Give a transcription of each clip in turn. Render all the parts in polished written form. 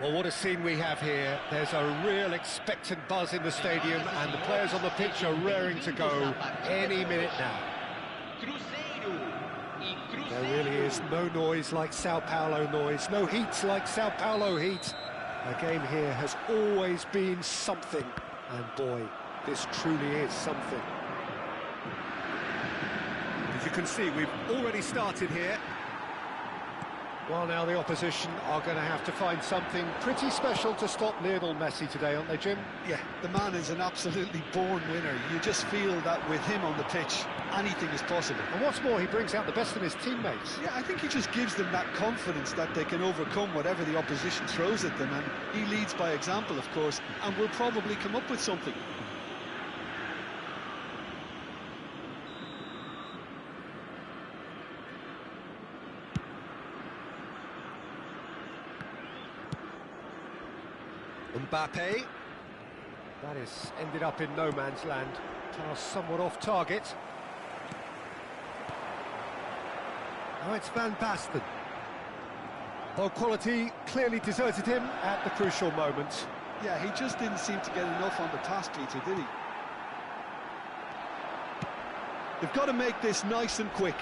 Well, what a scene we have here. There's a real expectant buzz in the stadium, and the players on the pitch are raring to go any minute now. There really is no noise like Sao Paulo noise, no heat like Sao Paulo heat. A game here has always been something, and boy, this truly is something. As you can see, we've already started here. Well, now the opposition are going to have to find something pretty special to stop Lionel Messi today, aren't they, Jim? Yeah, the man is an absolutely born winner. You just feel that with him on the pitch, anything is possible. And what's more, he brings out the best in his teammates. Yeah, I think he just gives them that confidence that they can overcome whatever the opposition throws at them, and he leads by example, of course, and will probably come up with something. Mbappe. That has ended up in no man's land. Pass somewhat off target. Now it's Van Basten. Well, quality clearly deserted him at the crucial moment. Yeah, he just didn't seem to get enough on the pass, Peter, did he? They've got to make this nice and quick.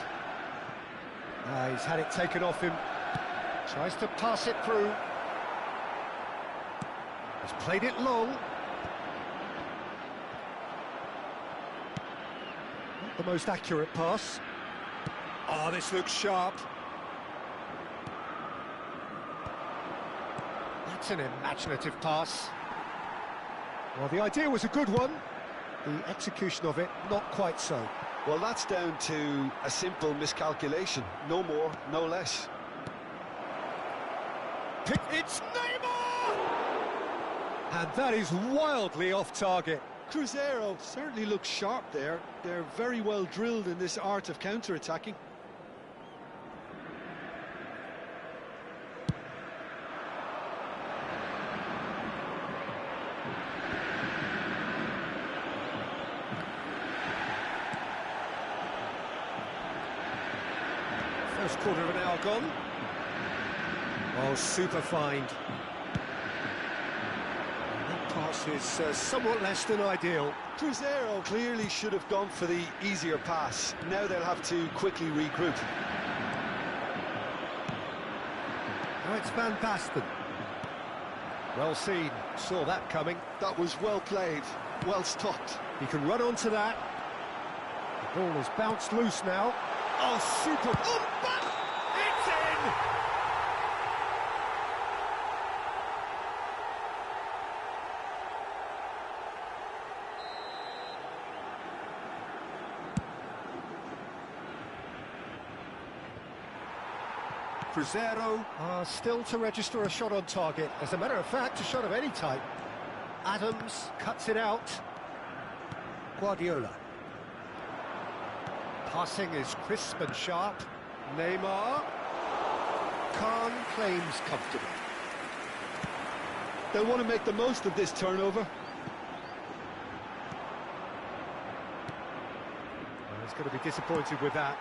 He's had it taken off him. Tries to pass it through. He's played it long. Not the most accurate pass. Oh, this looks sharp. That's an imaginative pass. Well, the idea was a good one. The execution of it, not quite so. Well, that's down to a simple miscalculation. No more, no less. It's Neymar! And that is wildly off target. Cruzeiro certainly looks sharp there. They're very well drilled in this art of counter-attacking. First quarter of an hour gone. Oh, super find. That pass is somewhat less than ideal. Cruzeiro clearly should have gone for the easier pass. Now they'll have to quickly regroup. Now it's Van Basten. Well seen, saw that coming. That was well played, well stopped. He can run onto that. The ball has bounced loose now. Oh, super! Oh, but it's in! Cruzeiro are still to register a shot on target. As a matter of fact, a shot of any type. Adams cuts it out. Guardiola. Passing is crisp and sharp. Neymar. Khan claims comfortably. They'll want to make the most of this turnover. He's going to be disappointed with that.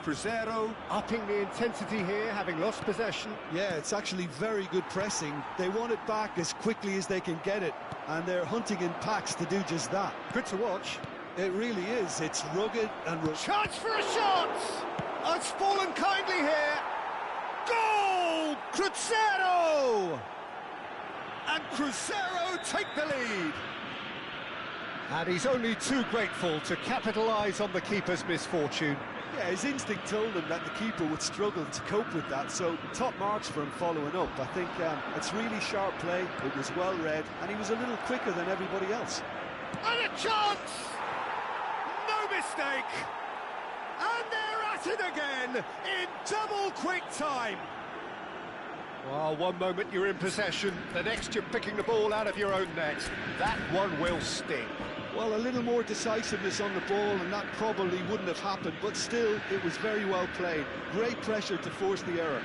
Cruzeiro upping the intensity here, having lost possession. Yeah, it's actually very good pressing. They want it back as quickly as they can get it, and they're hunting in packs to do just that. Good to watch. It really is. It's rugged and... Chance for a shot! Oh, it's fallen kindly here. Goal! Cruzeiro! And Cruzeiro take the lead. And he's only too grateful to capitalise on the keeper's misfortune. Yeah, his instinct told him that the keeper would struggle to cope with that, so top marks for him following up. I think it's really sharp play, it was well read, and he was a little quicker than everybody else. And a chance! No mistake! And they're at it again, in double quick time! Well, one moment you're in possession, the next you're picking the ball out of your own net. That one will sting. Well, a little more decisiveness on the ball, and that probably wouldn't have happened, but still, it was very well played. Great pressure to force the error.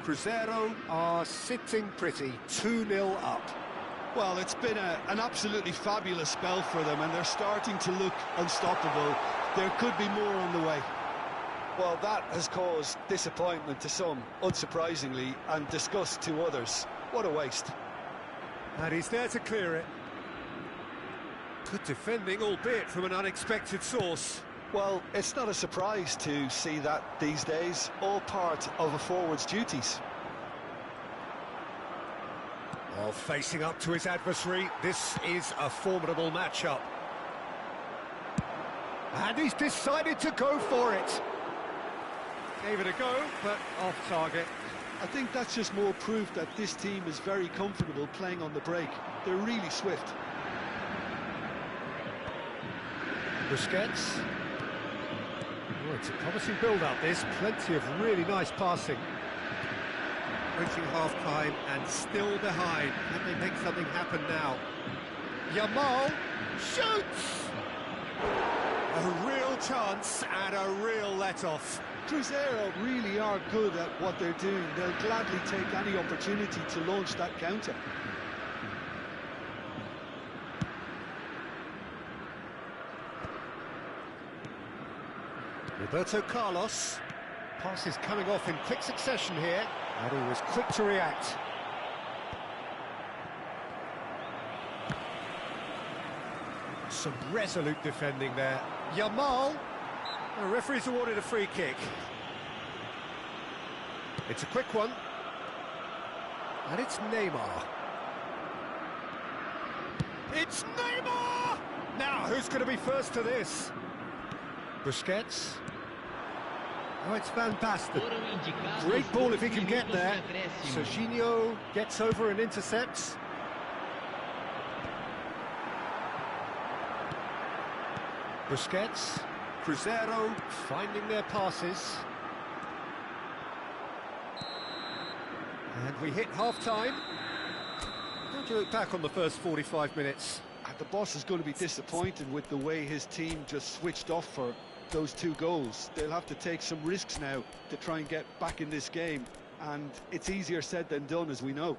Cruzeiro are sitting pretty, 2-0 up. Well, it's been an absolutely fabulous spell for them, and they're starting to look unstoppable. There could be more on the way. Well, that has caused disappointment to some, unsurprisingly, and disgust to others. What a waste. And he's there to clear it. Good defending, albeit from an unexpected source. Well, it's not a surprise to see that these days, all part of a forward's duties. While facing up to his adversary, this is a formidable matchup. And he's decided to go for it. Gave it a go, but off target. I think that's just more proof that this team is very comfortable playing on the break. They're really swift. Busquets. Oh, it's a promising build-up, this. Plenty of really nice passing. Reaching half-time and still behind. Can they make something happen now? Yamal shoots! A real chance and a real let-off. Cruzeiro really are good at what they're doing. They'll gladly take any opportunity to launch that counter. Roberto Carlos. Pass is coming off in quick succession here, and he was quick to react. Some resolute defending there. Yamal. The referee's awarded a free kick. It's a quick one. And it's Neymar. It's Neymar! Now, who's going to be first to this? Busquets. Oh, it's Van Basten. Great ball if he can get there. Serginho gets over and intercepts. Busquets. Cruzeiro finding their passes. And we hit half-time. How do you look back on the first 45 minutes? The boss is going to be disappointed with the way his team just switched off for those 2 goals. They'll have to take some risks now to try and get back in this game, and it's easier said than done, as we know.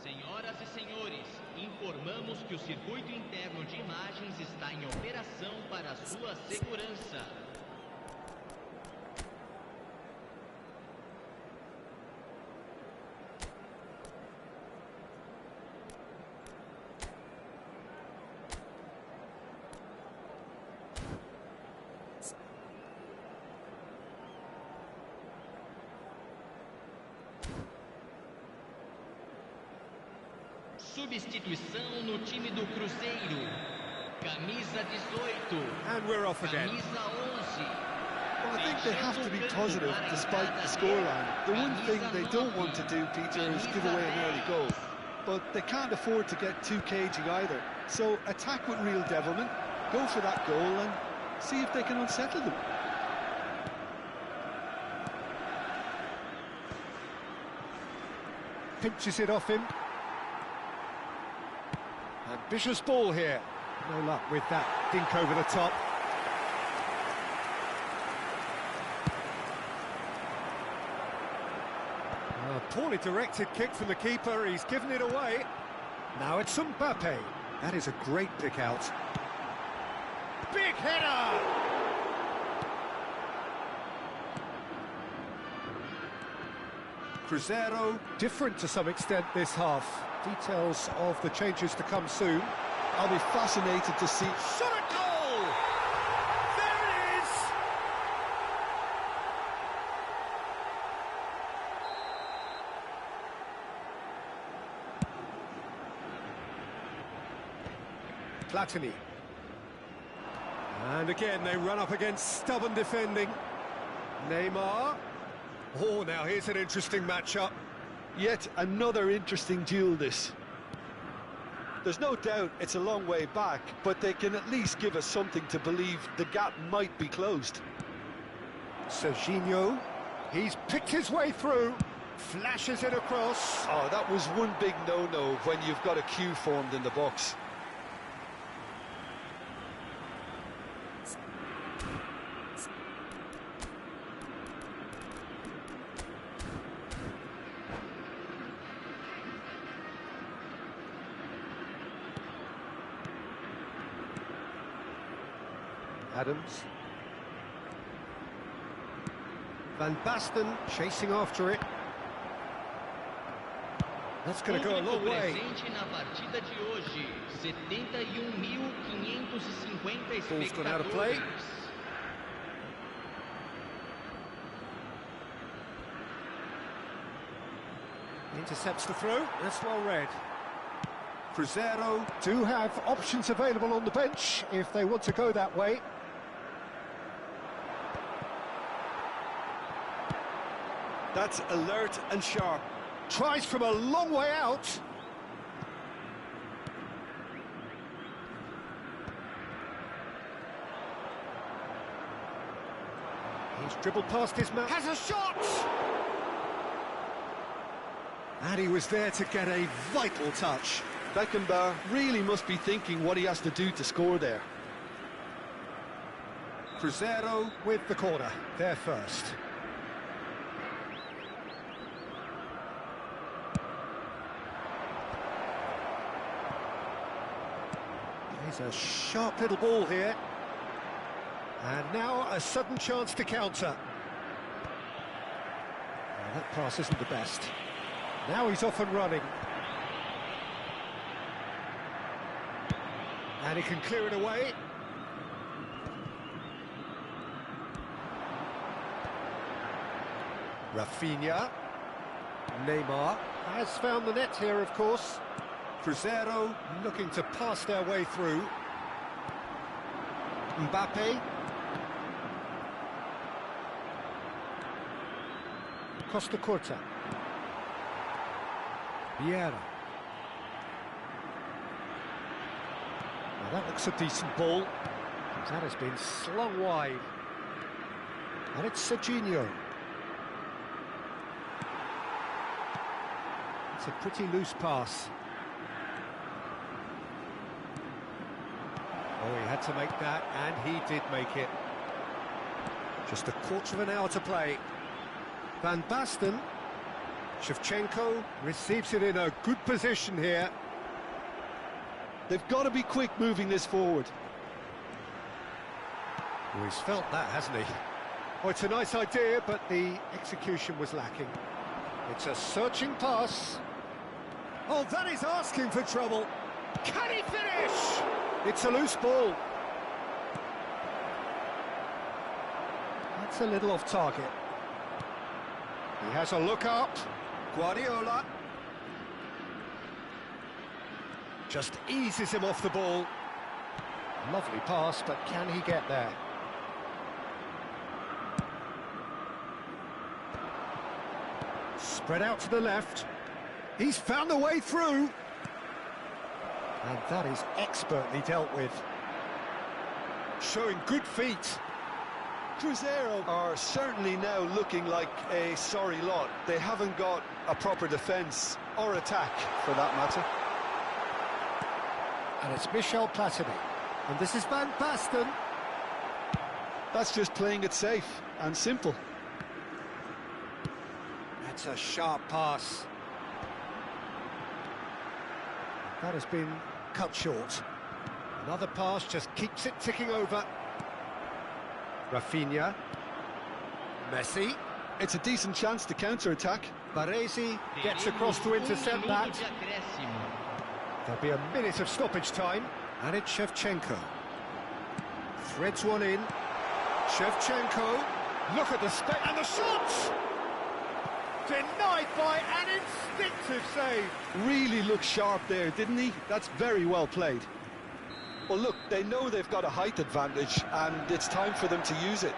Senhoras e senhores, informamos que o circuito interno de imagens está em operação para a sua segurança. Substituição no time do Cruzeiro. Camisa 18. And we're off again. Camisa 11. Well, I think they have to be positive despite the scoreline. The one thing they don't want to do, Peter, is give away an early goal. But they can't afford to get too cagey either. So attack with real devilment, go for that goal and see if they can unsettle them. Pinches it off him. Ambitious ball here. No luck with that dink over the top. A poorly directed kick from the keeper. He's given it away. Now it's Mbappe. That is a great pick out. Big header! Cruzeiro different to some extent this half. Details of the changes to come soon. I'll be fascinated to see. Shot at goal! There it is! Platini. And again, they run up against stubborn defending. Neymar. Oh, now here's an interesting matchup. Yet another interesting duel, this. There's no doubt it's a long way back, but they can at least give us something to believe the gap might be closed. Serginho, he's picked his way through, flashes it across. Oh, that was one big no-no when you've got a queue formed in the box. Adams. Van Basten chasing after it. That's going to go a long way. Presente na partida de hoje, 71.550 Ball's gone out of play. espectadores. Intercepts the throw. That's well read. Cruzeiro do have options available on the bench if they want to go that way. That's alert and sharp. Tries from a long way out. He's dribbled past his man. Has a shot! And he was there to get a vital touch. Beckenbauer really must be thinking what he has to do to score there. Cruzeiro with the corner. There first. There's a sharp little ball here. And now a sudden chance to counter. Well, that pass isn't the best. Now he's off and running. And he can clear it away. Rafinha. Neymar has found the net here, of course. Cruzeiro looking to pass their way through. Mbappe. Costa Curta. Primeira. Well, that looks a decent ball. That has been slung wide. And it's Serginho. It's a pretty loose pass. Oh, he had to make that, and he did make it. Just a quarter of an hour to play. Van Basten. Shevchenko receives it in a good position here. They've got to be quick moving this forward. Oh, he's felt that, hasn't he? Oh, it's a nice idea, but the execution was lacking. It's a searching pass. Oh, that is asking for trouble. Can he finish? It's a loose ball. That's a little off target. He has a look up. Guardiola. Just eases him off the ball. Lovely pass, but can he get there? Spread out to the left. He's found a way through. And that is expertly dealt with. Showing good feet. Cruzeiro are certainly now looking like a sorry lot. They haven't got a proper defence or attack, for that matter. And it's Michel Platini. And this is Van Basten. That's just playing it safe and simple. That's a sharp pass. That has been cut short. Another pass just keeps it ticking over. Rafinha. Messi. It's a decent chance to counter-attack. Baresi gets across to intercept that. There'll be a minute of stoppage time. And it's Shevchenko. Threads one in. Shevchenko. Look at the space. And the shot! Denied by an instinctive save. Really looked sharp there, didn't he? That's very well played. Well, look, they know they've got a height advantage, and it's time for them to use it.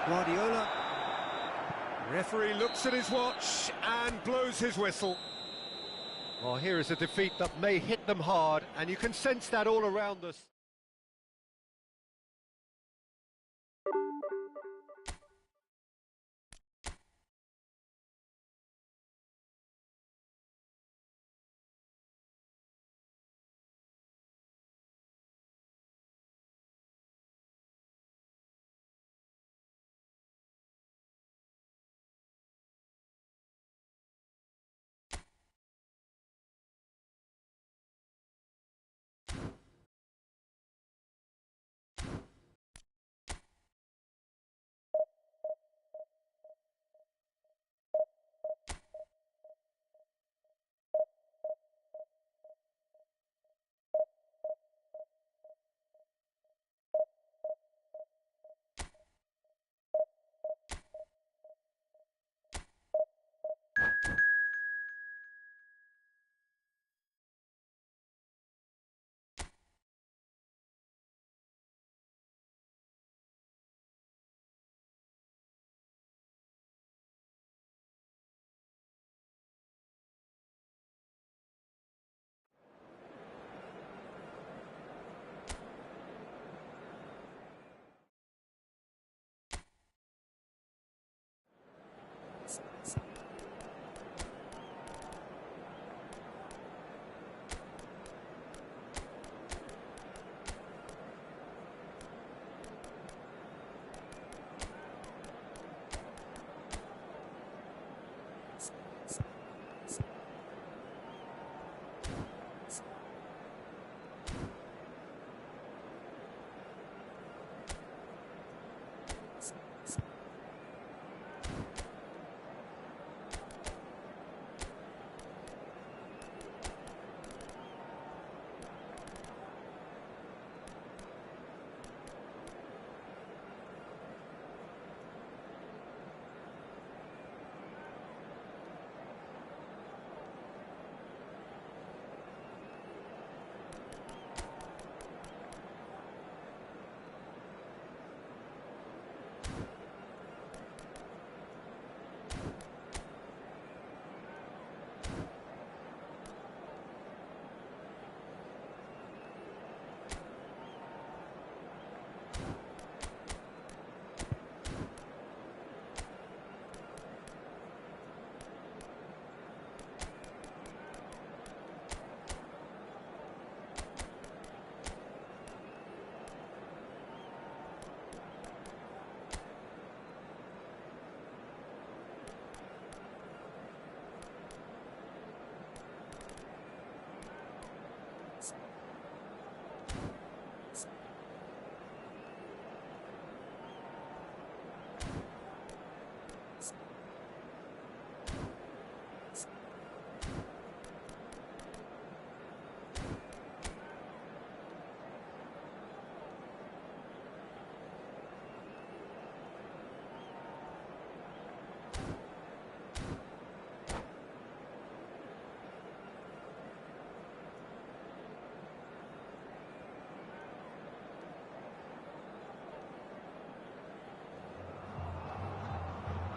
Guardiola. Referee looks at his watch and blows his whistle. Well, here is a defeat that may hit them hard, and you can sense that all around us.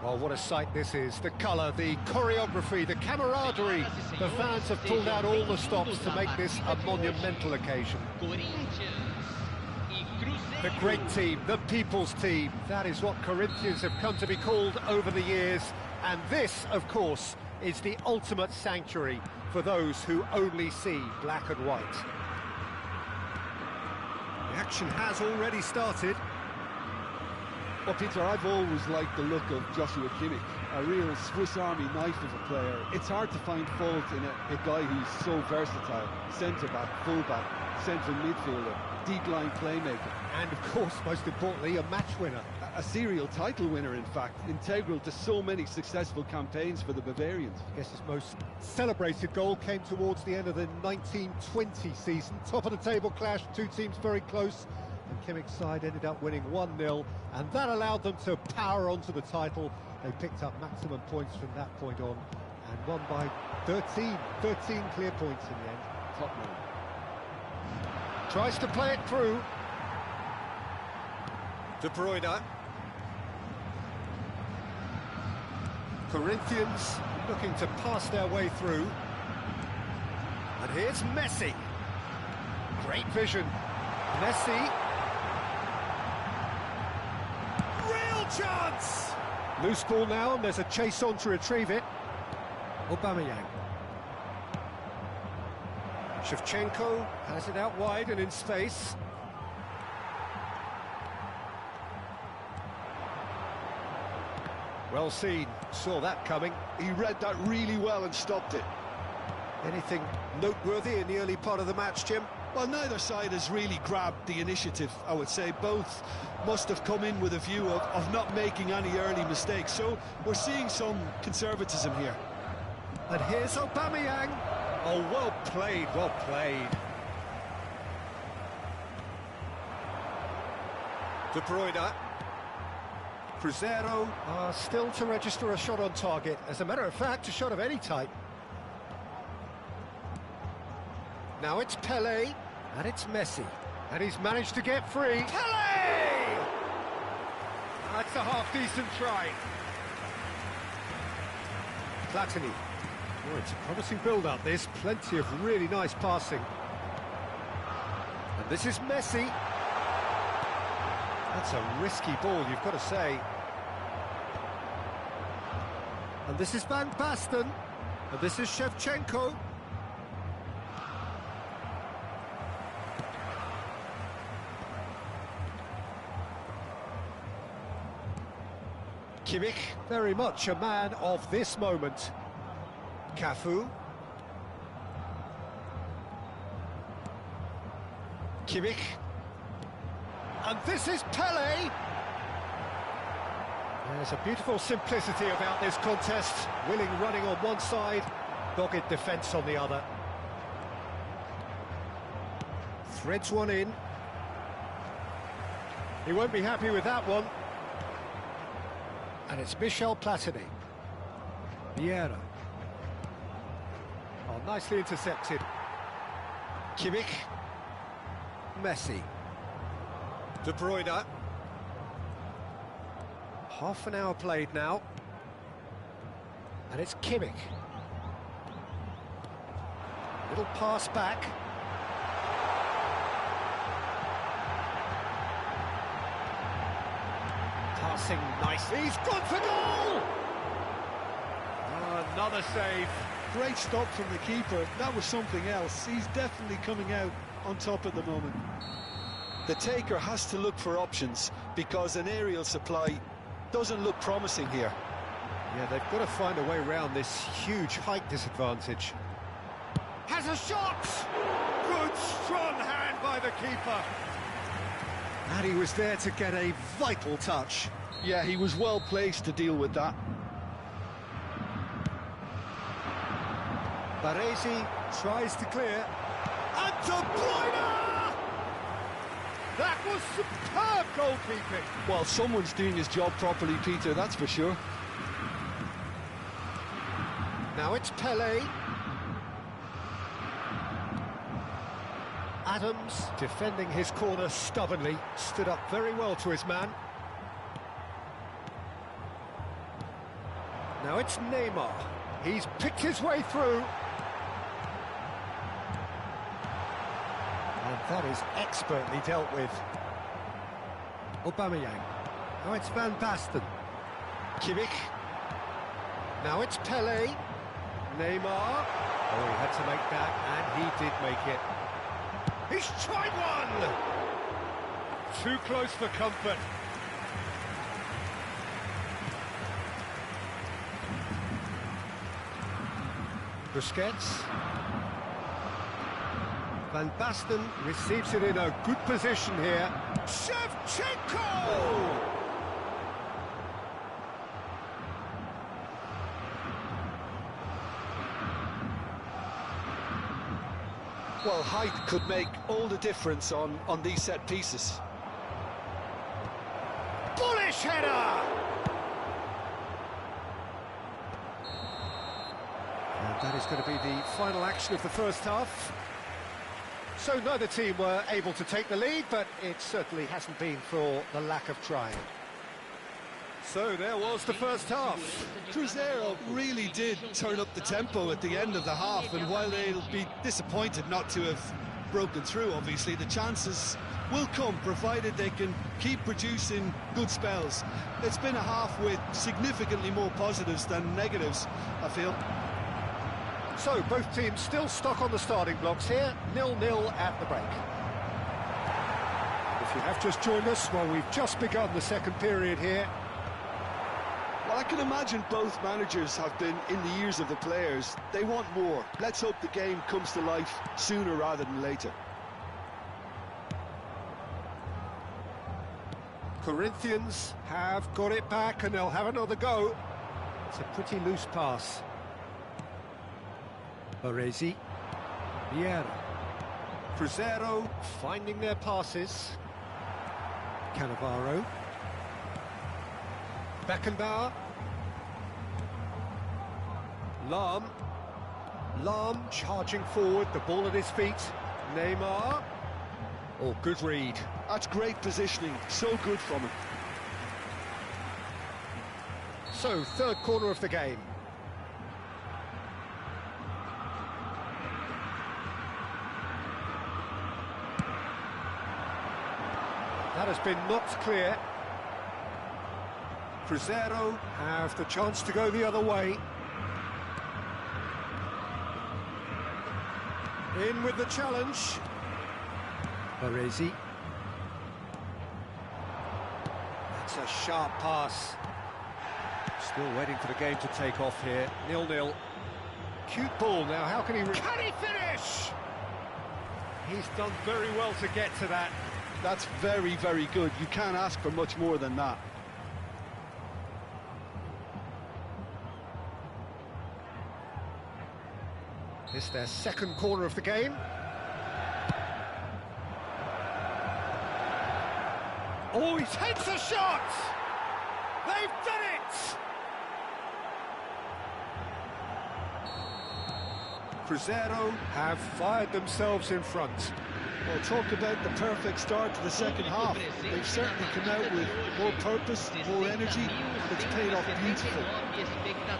Well, what a sight this is. The colour, the choreography, the camaraderie. The fans have pulled out all the stops to make this a monumental occasion. The great team, the people's team. That is what Corinthians have come to be called over the years. And this, of course, is the ultimate sanctuary for those who only see black and white. The action has already started. Well, Peter, I've always liked the look of Joshua Kimmich, a real Swiss Army knife of a player. It's hard to find fault in a guy who's so versatile. Centre-back, full-back, central midfielder, deep-line playmaker. And, of course, most importantly, a match winner. A serial title winner, in fact, integral to so many successful campaigns for the Bavarians. I guess his most celebrated goal came towards the end of the 1920 season. Top of the table clash, two teams very close. And Kimmich's side ended up winning 1-0, and that allowed them to power onto the title. They picked up maximum points from that point on, and won by 13 clear points in the end. Top man. Tries to play it through. De Bruyne. Corinthians looking to pass their way through. And here's Messi. Great vision. Messi. Real chance! Loose ball now, and there's a chase on to retrieve it. Aubameyang. Shevchenko has it out wide and in space. Well seen, saw that coming. He read that really well and stopped it. Anything noteworthy in the early part of the match, Jim? Well, neither side has really grabbed the initiative, I would say. Both must have come in with a view of not making any early mistakes. So we're seeing some conservatism here. And here's Aubameyang. Oh, well played, well played. De Bruyne. Cruzeiro are still to register a shot on target. As a matter of fact, a shot of any type. Now it's Pelé, and it's Messi. And he's managed to get free. Pelé! That's a half-decent try. Platini. Oh, it's a promising build-up, this. Plenty of really nice passing. And this is Messi. That's a risky ball, you've got to say. And this is Van Basten. And this is Shevchenko. Kimmich, very much a man of this moment. Cafu. Kimmich. And this is Pelé. There's a beautiful simplicity about this contest. Willing running on one side, dogged defence on the other. Threads one in. He won't be happy with that one. And it's Michel Platini. Vieira. Oh, nicely intercepted. Kimmich. Messi. De Bruyne. Half an hour played now. And it's Kimmich. Little pass back. Passing nicely. He's gone for goal! Oh, another save. Great stop from the keeper. That was something else. He's definitely coming out on top at the moment. The taker has to look for options because an aerial supply doesn't look promising here. Yeah, they've got to find a way around this huge height disadvantage. Has a shot! Good, strong hand by the keeper. And he was there to get a vital touch. Yeah, he was well placed to deal with that. Baresi tries to clear. And De Bruyne! That was superb goalkeeping. Well, someone's doing his job properly, Peter, that's for sure. Now it's Pelé. Adams, defending his corner stubbornly, stood up very well to his man. Now it's Neymar. He's picked his way through. And that is expertly dealt with. Aubameyang. Now it's Van Basten. Kimmich. Now it's Pele. Neymar. Oh, he had to make that, and he did make it. He's tried one! Too close for comfort. Busquets. Van Basten receives it in a good position here. Shevchenko! Well, height could make all the difference on these set pieces. Bullish header! And that is going to be the final action of the first half. So neither team were able to take the lead, but it certainly hasn't been for the lack of trying. So there was the first half. Cruzeiro really did turn up the tempo at the end of the half, and while they'll be disappointed not to have broken through, obviously, the chances will come, provided they can keep producing good spells. It's been a half with significantly more positives than negatives, I feel. So both teams still stuck on the starting blocks here, 0-0 at the break. If you have just joined us, well, we've just begun the second period here. Well, I can imagine both managers have been in the ears of the players. They want more. Let's hope the game comes to life sooner rather than later. Corinthians have got it back and they'll have another go. It's a pretty loose pass. Baresi. Vieira. Cruzeiro finding their passes. Cannavaro. Beckenbauer. Lahm charging forward, the ball at his feet. Neymar. Oh, good read. That's great positioning, so good from him. So, third corner of the game. That has been knocked clear. Cruzeiro have the chance to go the other way. In with the challenge. Baresi. That's a sharp pass. Still waiting for the game to take off here. 0-0. Cute ball now. How can he... Can he finish? He's done very well to get to that. That's very, very good. You can't ask for much more than that. It's their second corner of the game. Oh, he takes a shot! They've done it! Cruzeiro have fired themselves in front. Well, talk about the perfect start to the second half. They've certainly come out with more purpose, more energy. It's paid off beautifully.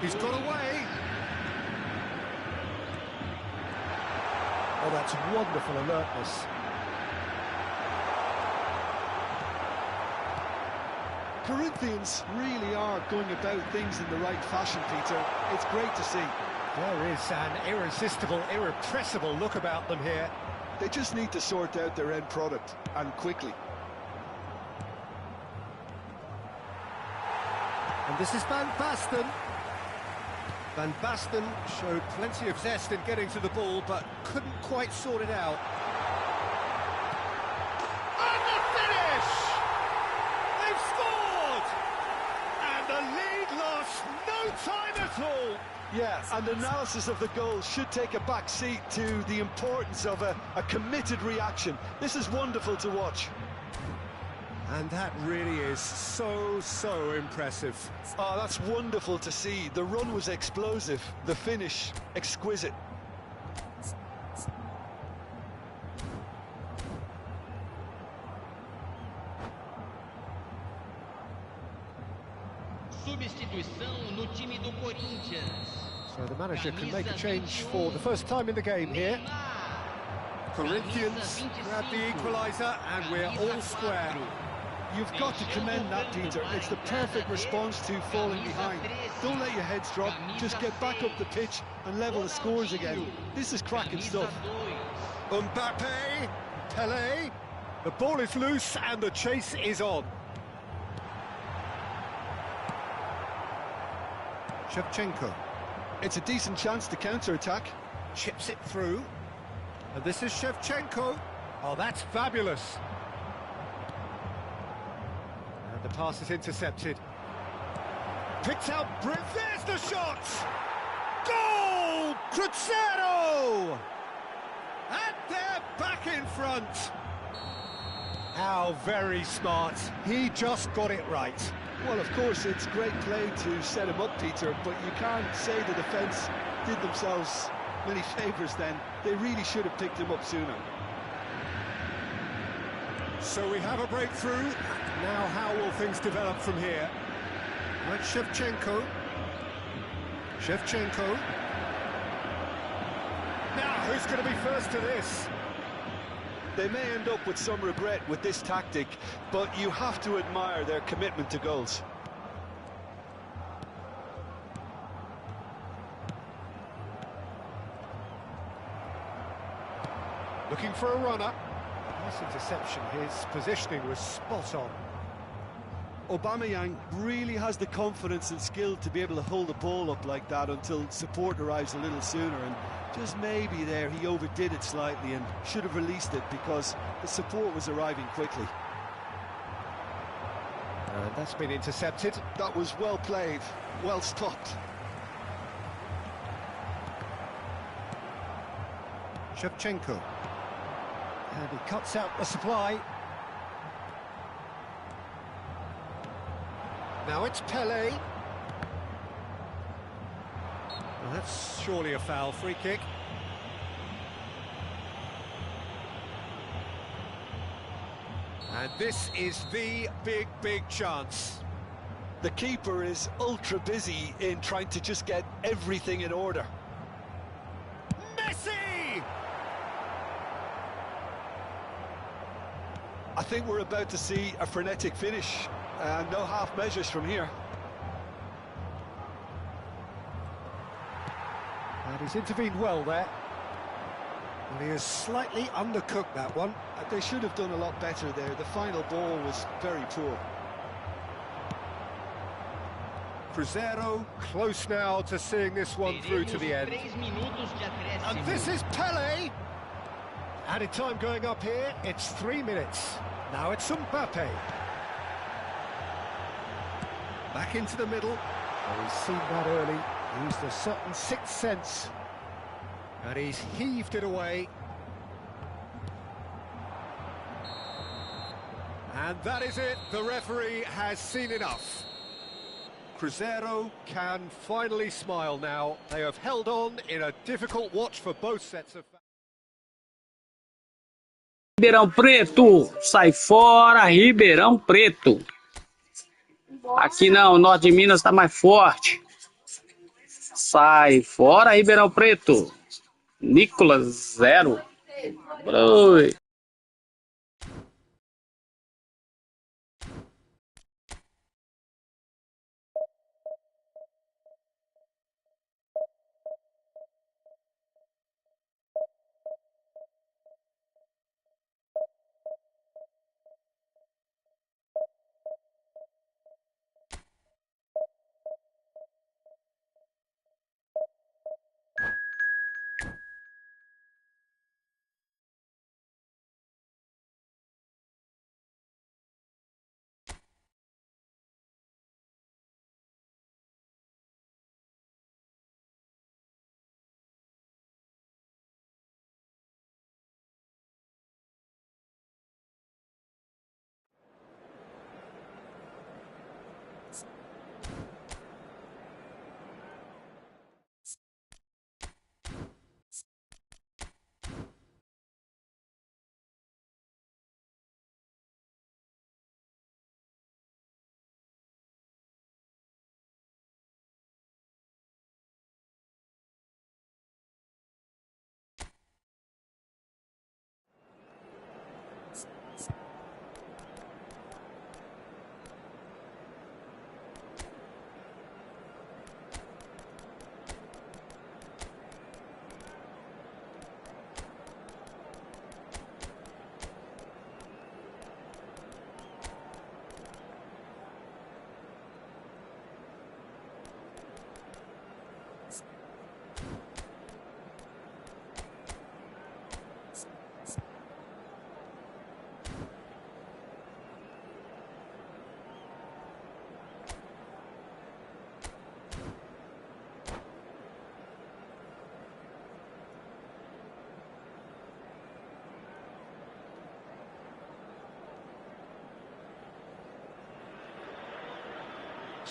He's got away. Oh, that's wonderful alertness. Corinthians really are going about things in the right fashion, Peter. It's great to see. There is an irresistible, irrepressible look about them here. They just need to sort out their end product, and quickly. And this is Van Basten. Van Basten showed plenty of zest in getting to the ball, but couldn't quite sort it out. And the finish! They've scored! And the lead lost no time at all. Yeah, and analysis of the goal should take a back seat to the importance of a committed reaction. This is wonderful to watch. And that really is so impressive. Oh, that's wonderful to see. The run was explosive, the finish exquisite. Substituição no time do Corinthians. So the manager can make a change for the first time in the game here. Corinthians grab the equaliser and we're all square. You've got to commend that, Peter. It's the perfect response to falling behind. Don't let your heads drop, just get back up the pitch and level the scores again. This is cracking stuff. Mbappe, Pelé, the ball is loose and the chase is on. Shevchenko. It's a decent chance to counter-attack. Chips it through. And this is Shevchenko. Oh, that's fabulous. And the pass is intercepted. Picked out, there's the shot! Goal! Crescer! And they're back in front. How very smart. He just got it right. Well, of course, it's great play to set him up, Peter, but you can't say the defence did themselves many favours then. They really should have picked him up sooner. So we have a breakthrough. Now how will things develop from here? Right, Shevchenko. Shevchenko. Now, who's going to be first to this? They may end up with some regret with this tactic, but you have to admire their commitment to goals. Looking for a runner. Nice interception. His positioning was spot on. Aubameyang really has the confidence and skill to be able to hold the ball up like that until support arrives a little sooner, and just maybe there he overdid it slightly and should have released it because the support was arriving quickly. And that's been intercepted. That was well played, well stopped. Shevchenko. And he cuts out the supply. Now it's Pelé. Well, that's surely a foul, free kick. And this is the big chance. The keeper is ultra busy in trying to just get everything in order. Messi! I think we're about to see a frenetic finish. No half measures from here. And he's intervened well there. And he has slightly undercooked that one. They should have done a lot better there. The final ball was very poor. Cruzeiro close now to seeing this one through to the end. And this is Pelé. Added time going up here, it's 3 minutes. Now it's Mbappe. Back into the middle. Oh, he's seen that early. Used a certain sixth sense. And he's heaved it away. And that is it. The referee has seen enough. Cruzeiro can finally smile now. They have held on in a difficult watch for both sets of... Ribeirão Preto, sai fora, Ribeirão Preto. Aqui não, o norte de Minas está mais forte. Sai fora, Ribeirão Preto. Nicolas 0. Oi.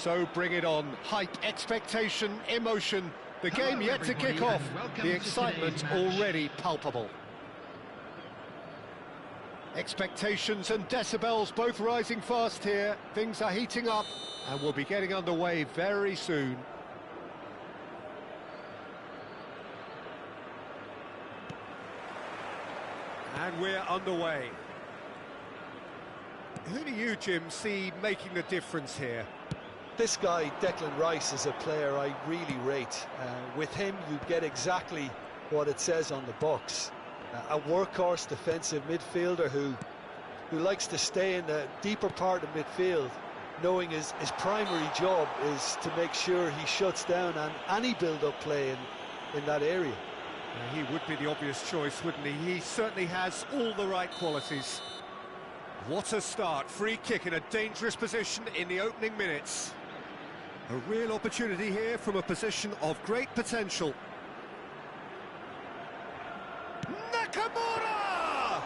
So bring it on. Hype, expectation, emotion. The game yet to kick off. The excitement already palpable. Expectations and decibels both rising fast here. Things are heating up and we'll be getting underway very soon. And we're underway. Who do you, Jim, see making the difference here? This guy, Declan Rice, is a player I really rate. With him, you get exactly what it says on the box. A workhorse defensive midfielder who likes to stay in the deeper part of midfield, knowing his primary job is to make sure he shuts down any build-up play in that area. He would be the obvious choice, wouldn't he? He certainly has all the right qualities. What a start. Free kick in a dangerous position in the opening minutes. A real opportunity here from a position of great potential. Nakamura!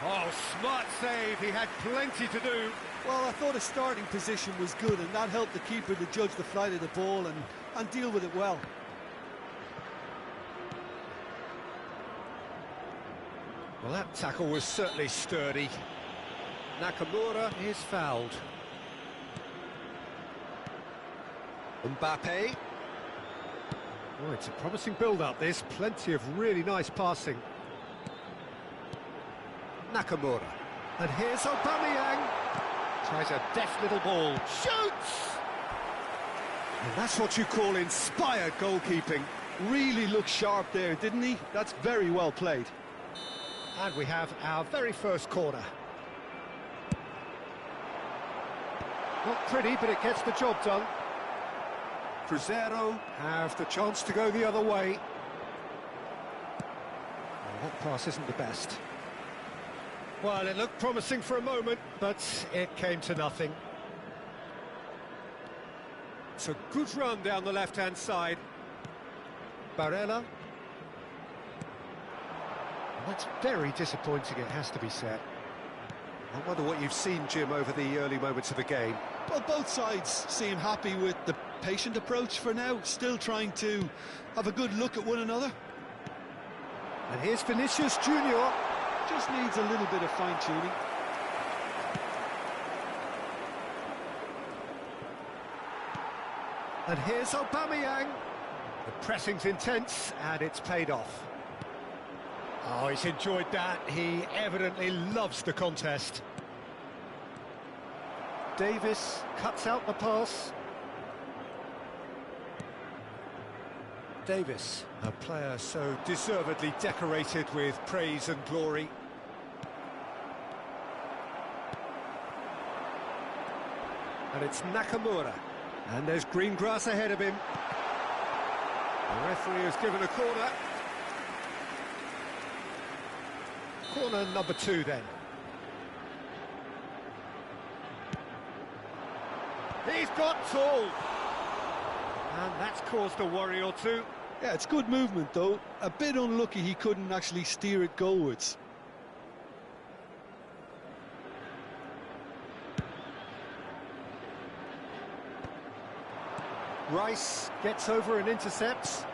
Oh, smart save. He had plenty to do. Well, I thought his starting position was good, and that helped the keeper to judge the flight of the ball and deal with it well. Well, that tackle was certainly sturdy. Nakamura is fouled. Mbappe. Oh, it's a promising build-up, this. Plenty of really nice passing. Nakamura. And here's Aubameyang. Tries a deft little ball. Shoots! And that's what you call inspired goalkeeping. Really looked sharp there, didn't he? That's very well played. And we have our very first corner. Not pretty, but it gets the job done. Cruzeiro have the chance to go the other way. Well, that pass isn't the best. Well, it looked promising for a moment, but it came to nothing. It's a good run down the left-hand side. Barella. That's very disappointing, it has to be said. I wonder what you've seen, Jim, over the early moments of the game. Well, both sides seem happy with the patient approach for now, still trying to have a good look at one another. And here's Vinicius Junior. Just needs a little bit of fine-tuning. And here's Aubameyang. The pressing's intense, and it's paid off. Oh, he's enjoyed that. He evidently loves the contest. Davis cuts out the pass. Davis, a player so deservedly decorated with praise and glory. And it's Nakamura. And there's green grass ahead of him. The referee has given a corner. Corner number 2 then. He's got tall. And that's caused a worry or two. Yeah, it's good movement though. A bit unlucky he couldn't actually steer it goalwards. Rice gets over and intercepts.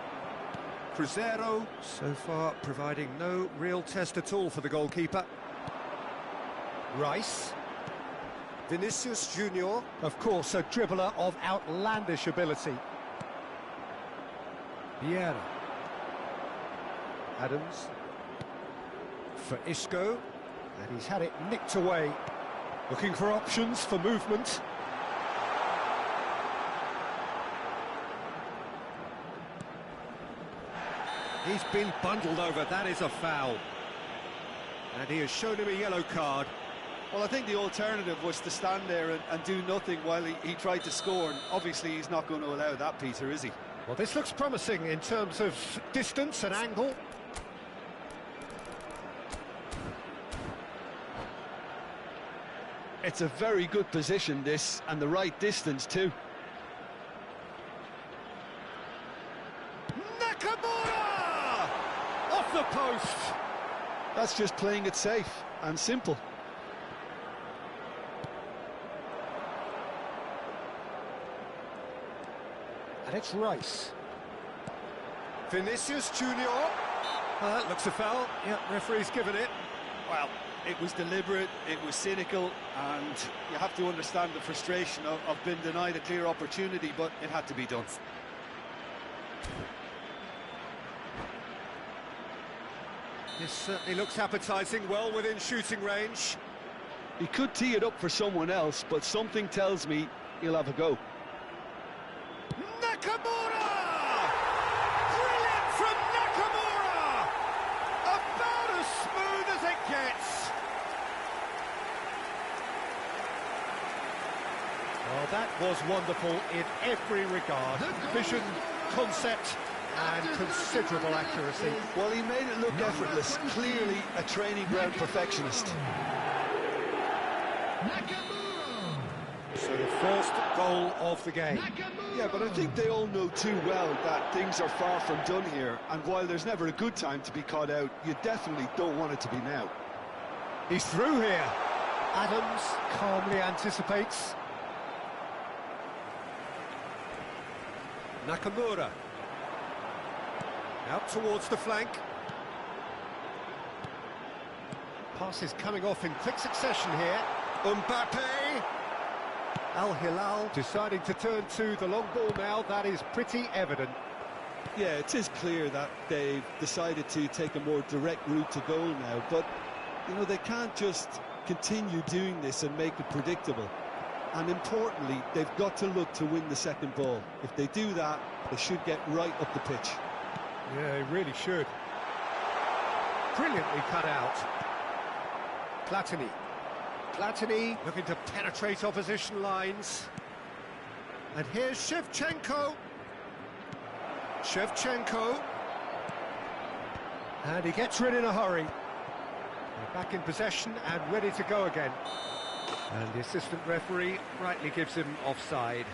Cruzeiro, so far, providing no real test at all for the goalkeeper. Rice. Vinicius Junior, of course, a dribbler of outlandish ability. Vieira. Adams. For Isco. And he's had it nicked away. Looking for options for movement. He's been bundled over, that is a foul. And he has shown him a yellow card. Well, I think the alternative was to stand there and do nothing while he tried to score. And obviously, he's not going to allow that, Peter, is he? Well, this looks promising in terms of distance and angle. It's a very good position, this, and the right distance, too. Nakamura! Off the post! That's just playing it safe and simple. And it's Rice. Vinicius Junior. Looks a foul. Yeah, referee's given it. Well, it was deliberate, it was cynical, and you have to understand the frustration of being denied a clear opportunity, but it had to be done. This certainly looks appetising, well within shooting range. He could tee it up for someone else, but something tells me he'll have a go. Nakamura! Brilliant from Nakamura! About as smooth as it gets. Well, that was wonderful in every regard. Vision, concept, and considerable accuracy. Well, he made it look effortless. Clearly a training ground perfectionist. So the first goal of the game. Yeah, but I think they all know too well that things are far from done here, and while there's never a good time to be caught out, you definitely don't want it to be now. He's through here. Adams calmly anticipates. Nakamura. Out towards the flank. Pass is coming off in quick succession here. Mbappe. Al Hilal deciding to turn to the long ball now. That is pretty evident. Yeah, it is clear that they've decided to take a more direct route to goal now, but, you know, they can't just continue doing this and make it predictable. And importantly, they've got to look to win the second ball. If they do that, they should get right up the pitch. Yeah, he really should. Brilliantly cut out. Platini. Platini looking to penetrate opposition lines. And here's Shevchenko. Shevchenko. And he gets rid in a hurry. They're back in possession and ready to go again. And the assistant referee rightly gives him offside.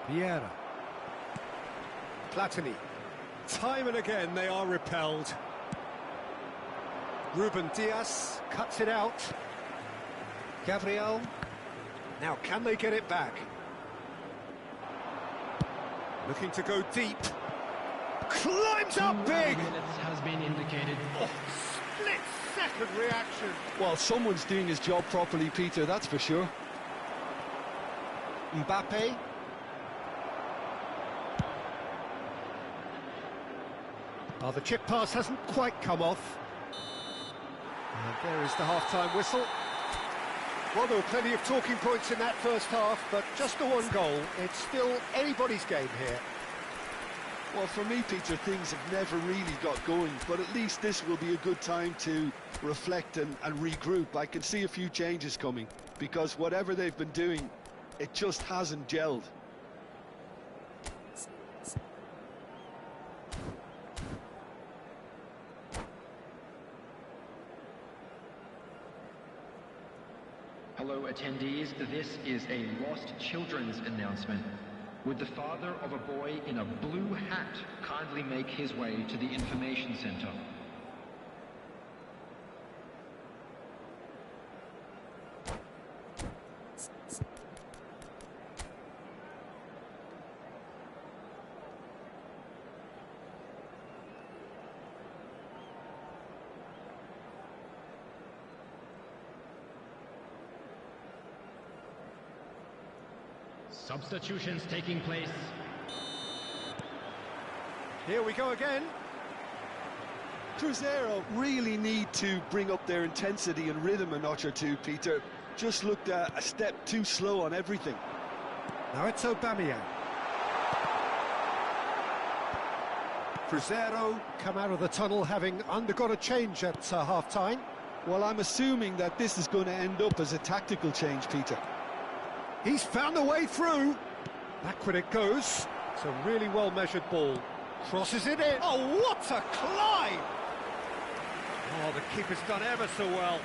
Primeira. Platini. Time and again they are repelled. Ruben Diaz cuts it out. Gabriel. Now can they get it back? Looking to go deep. Climbs up big! Has been indicated. Oh, split-second reaction. Well, someone's doing his job properly, Peter, that's for sure. Mbappe. Oh, the chip pass hasn't quite come off. And there is the half-time whistle. Well, there were plenty of talking points in that first half, but just the one goal. It's still anybody's game here. Well, for me, Peter, things have never really got going, but at least this will be a good time to reflect and regroup. I can see a few changes coming, because whatever they've been doing, it just hasn't gelled. Hello attendees, this is a lost children's announcement. Would the father of a boy in a blue hat kindly make his way to the information center? Substitutions taking place. Here we go again. Cruzeiro really need to bring up their intensity and rhythm a notch or two, Peter. Just looked a step too slow on everything. Now it's Aubameyang. Cruzeiro come out of the tunnel having undergone a change at half-time. Well, I'm assuming that this is going to end up as a tactical change, Peter. He's found a way through. Backward it goes. It's a really well-measured ball. Crosses it in. Oh, what a climb! Oh, the keeper's done ever so well.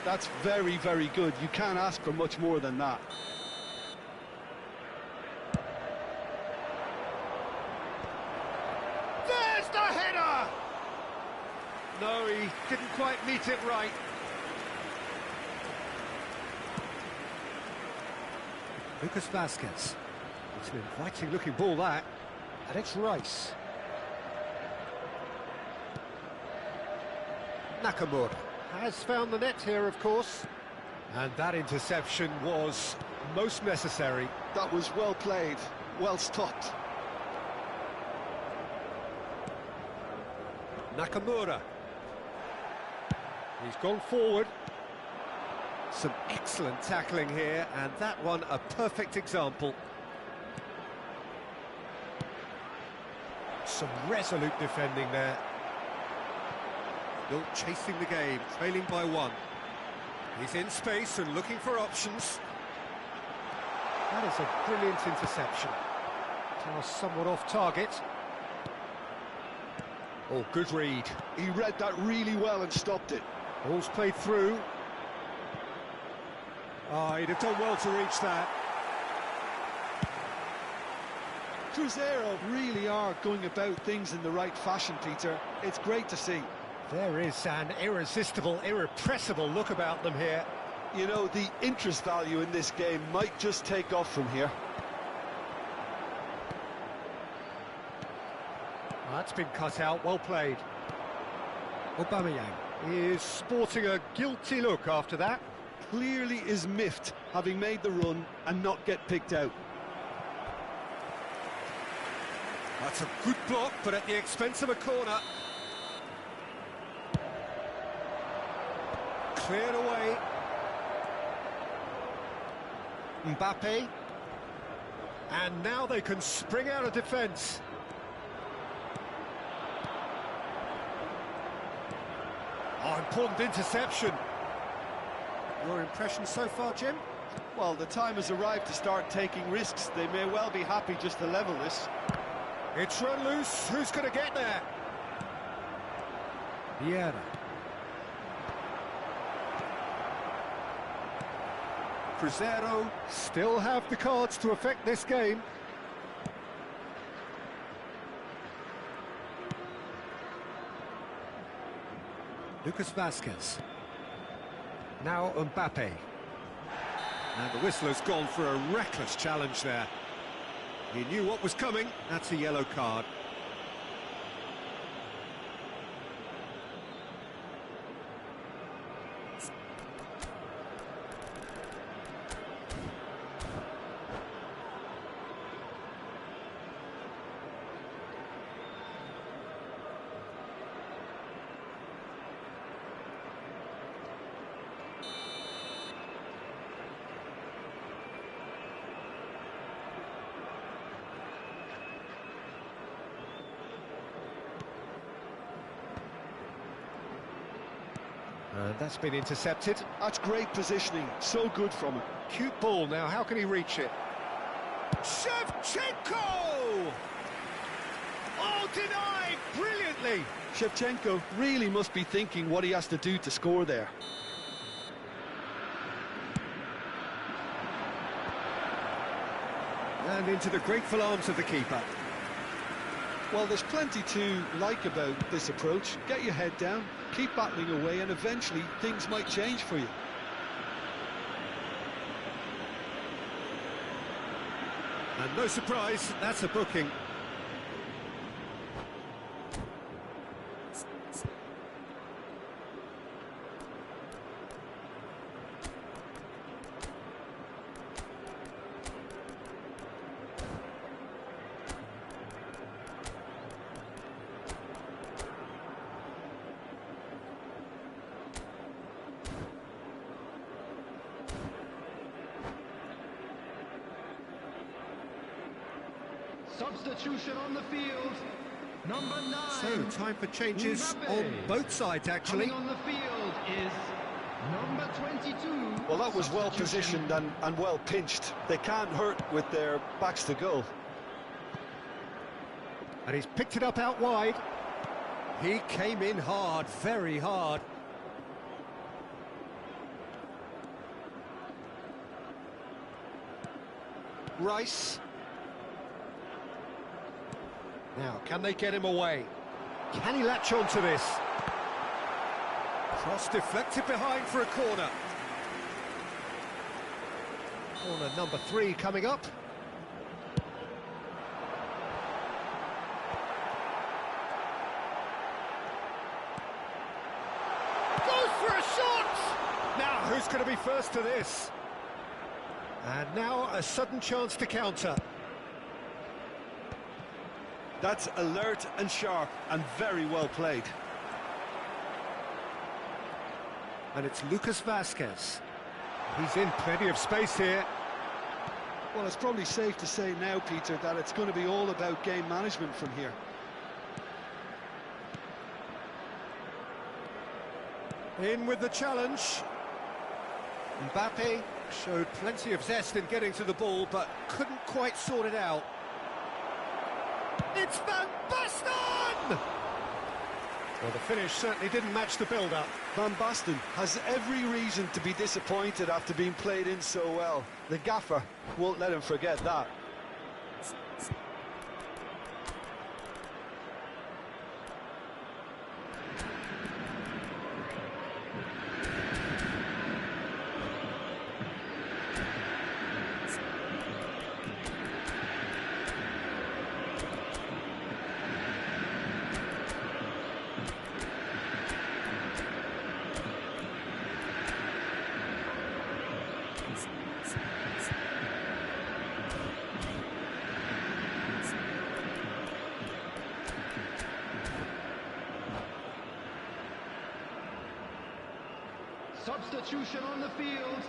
That's very, very good. You can't ask for much more than that. Just a header! No, he didn't quite meet it right. Lucas Vasquez. It's an inviting looking ball, that. And it's Rice. Nakamura has found the net here, of course. And that interception was most necessary. That was well played, well stopped. Nakamura. He's gone forward. Some excellent tackling here, and that one a perfect example. Some resolute defending there. Still chasing the game, trailing by 1. He's in space and looking for options. That is a brilliant interception. Pass somewhat off target. Oh, good read. He read that really well and stopped it. Ball's played through. Oh, he'd have done well to reach that. Cruzeiro really are going about things in the right fashion, Peter. It's great to see. There is an irresistible, irrepressible look about them here. You know, the interest value in this game might just take off from here. That's been cut out, well played. Aubameyang is sporting a guilty look after that. Clearly is miffed, having made the run and not get picked out. That's a good block, but at the expense of a corner. Cleared away. Mbappe. And now they can spring out of defence. Oh, important interception. Your impression so far, Jim? Well, the time has arrived to start taking risks. They may well be happy just to level this. It's run loose. Who's going to get there? Primeira. Cruzeiro still have the cards to affect this game. Lucas Vasquez. Now Mbappe. And the whistler's gone for a reckless challenge there. He knew what was coming. That's a yellow card. And that's been intercepted. That's great positioning, so good from him. Cute ball now, how can he reach it? Shevchenko! Oh, denied brilliantly! Shevchenko really must be thinking what he has to do to score there. And into the grateful arms of the keeper. Well, there's plenty to like about this approach. Get your head down, keep battling away, and eventually things might change for you. And no surprise, that's a booking. Substitution on the field. Number 9. So, time for changes Mbappe. on both sides, actually. Coming on the field is number 22. Well, that was well positioned and well pinched. They can't hurt with their backs to goal. And he's picked it up out wide. He came in hard, very hard. Rice. Now, can they get him away? Can he latch on to this? Cross deflected behind for a corner. Corner number 3 coming up. Goes for a shot! Now, who's going to be first to this? And now a sudden chance to counter. That's alert and sharp and very well played. And it's Lucas Vazquez. He's in plenty of space here. Well, it's probably safe to say now, Peter, that it's going to be all about game management from here. In with the challenge. Mbappe showed plenty of zest in getting to the ball, but couldn't quite sort it out. It's Van Basten! Well, the finish certainly didn't match the build-up. Van Basten has every reason to be disappointed after being played in so well. The gaffer won't let him forget that. Substitution on the field.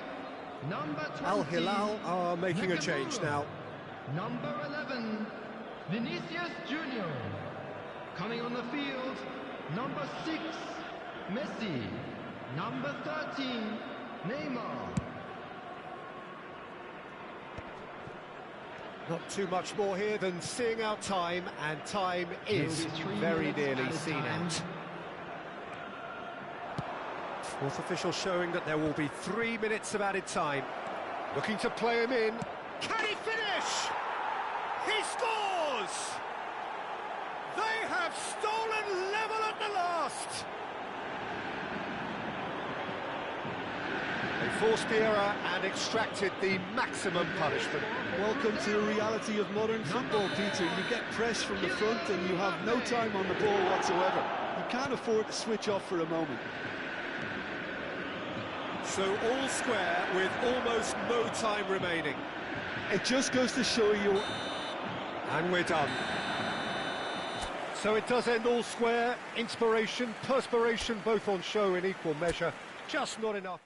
Number 20. Al Hilal are making a change now. Number 11, Vinicius Junior. Coming on the field, number 6, Messi. Number 13, Neymar. Not too much more here than seeing out time, and time is very nearly seen out. Fourth official showing that there will be 3 minutes of added time. Looking to play him in. Can he finish? He scores! They have stolen level at the last! They forced the error and extracted the maximum punishment. Welcome to the reality of modern football, Peter. You get press from the front and you have no time on the ball whatsoever. You can't afford to switch off for a moment. So all square with almost no time remaining. It just goes to show you. And we're done. So it does end all square. Inspiration, perspiration, both on show in equal measure. Just not enough.